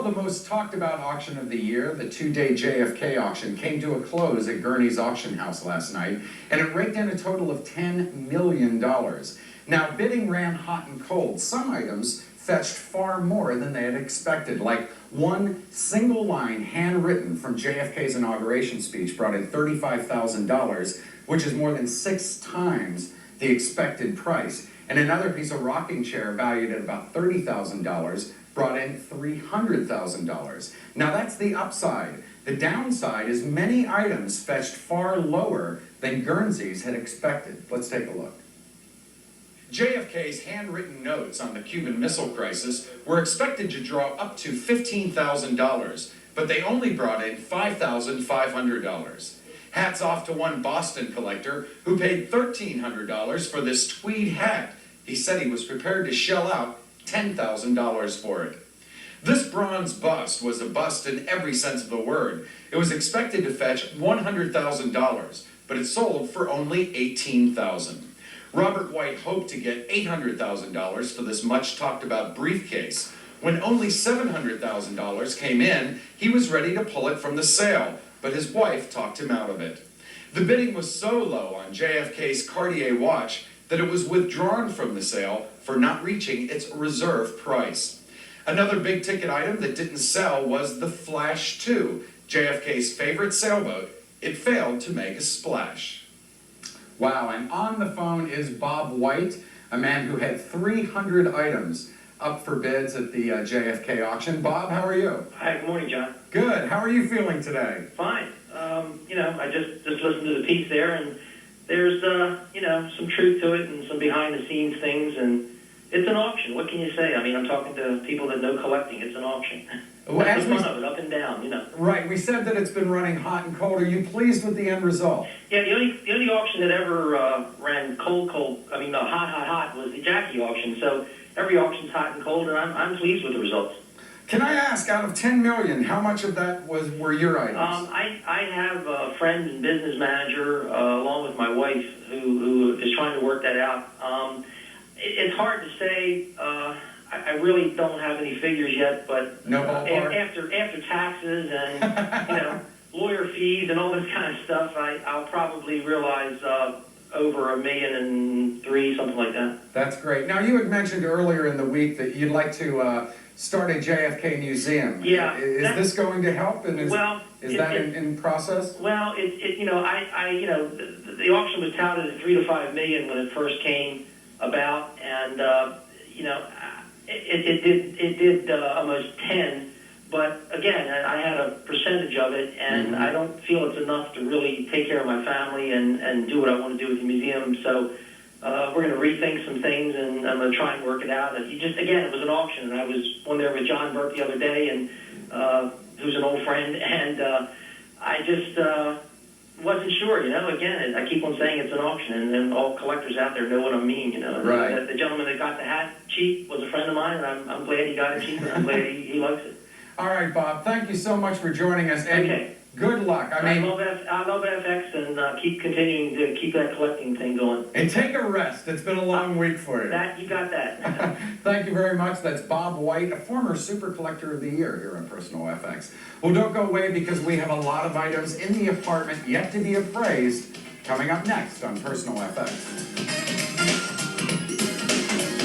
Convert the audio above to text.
the most talked about auction of the year, the two-day JFK auction, came to a close at Gurney's auction house last night, and it raked in a total of $10 million. Now, bidding ran hot and cold. Some items fetched far more than they had expected, like one single line handwritten from JFK's inauguration speech brought in $35,000, which is more than 6 times the expected price. And another piece of rocking chair valued at about $30,000 brought in $300,000. Now that's the upside. The downside is many items fetched far lower than Guernsey's had expected. Let's take a look. JFK's handwritten notes on the Cuban Missile Crisis were expected to draw up to $15,000, but they only brought in $5,500. Hats off to one Boston collector who paid $1,300 for this tweed hat. He said he was prepared to shell out $10,000 for it. This bronze bust was a bust in every sense of the word. It was expected to fetch $100,000, but it sold for only $18,000. Robert White hoped to get $800,000 for this much-talked-about briefcase. When only $700,000 came in, he was ready to pull it from the sale, but his wife talked him out of it. The bidding was so low on JFK's Cartier watch that it was withdrawn from the sale for not reaching its reserve price. Another big-ticket item that didn't sell was the Flash 2, JFK's favorite sailboat. It failed to make a splash. Wow, and on the phone is Bob White, a man who had 300 items up for bids at the JFK auction. Bob, how are you? Hi, good morning, John. Good. How are you feeling today? Fine. I just listened to the piece there, and there's, some truth to it and some behind-the-scenes things, and it's an auction. What can you say? I mean, I'm talking to people that know collecting. It's an auction. Well, that's the fun of it, up and down, Right. We said that it's been running hot and cold. Are you pleased with the end result? Yeah, the only auction that ever ran hot was the Jackie auction. So every auction's hot and cold, and I'm pleased with the results. Can I ask, out of $10 million, how much of that were your items? I have a friend and business manager, along with my wife, who is trying to work that out. It's hard to say. I really don't have any figures yet, but no ballpark? After taxes and lawyer fees and all this kind of stuff, I'll probably realize over $1.3 million, something like that. That's great. Now, you had mentioned earlier in the week that you'd like to start a JFK museum. Yeah. Is this going to help? And is that in process? Well, the auction was touted at $3 to $5 million when it first came about, and it did almost 10. But again, I had a percentage of it, and I don't feel it's enough to really take care of my family and do what I want to do with the museum. So we're going to rethink some things, and I'm going to try and work it out. And it was an auction, and I was on there with John Burke the other day, and who's an old friend, and I just wasn't sure. Again, I keep on saying it's an auction, and all collectors out there know what I mean. Right. The gentleman that got the hat cheap was a friend of mine, and I'm glad he got it cheap, and I'm glad he likes it. All right, Bob. Thank you so much for joining us. And okay. Good luck. I love FX, and keep continuing to keep that collecting thing going. And take a rest. It's been a long week for you. You got that. Thank you very much. That's Bob White, a former Super Collector of the Year here on Personal FX. Well, don't go away, because we have a lot of items in the apartment yet to be appraised coming up next on Personal FX.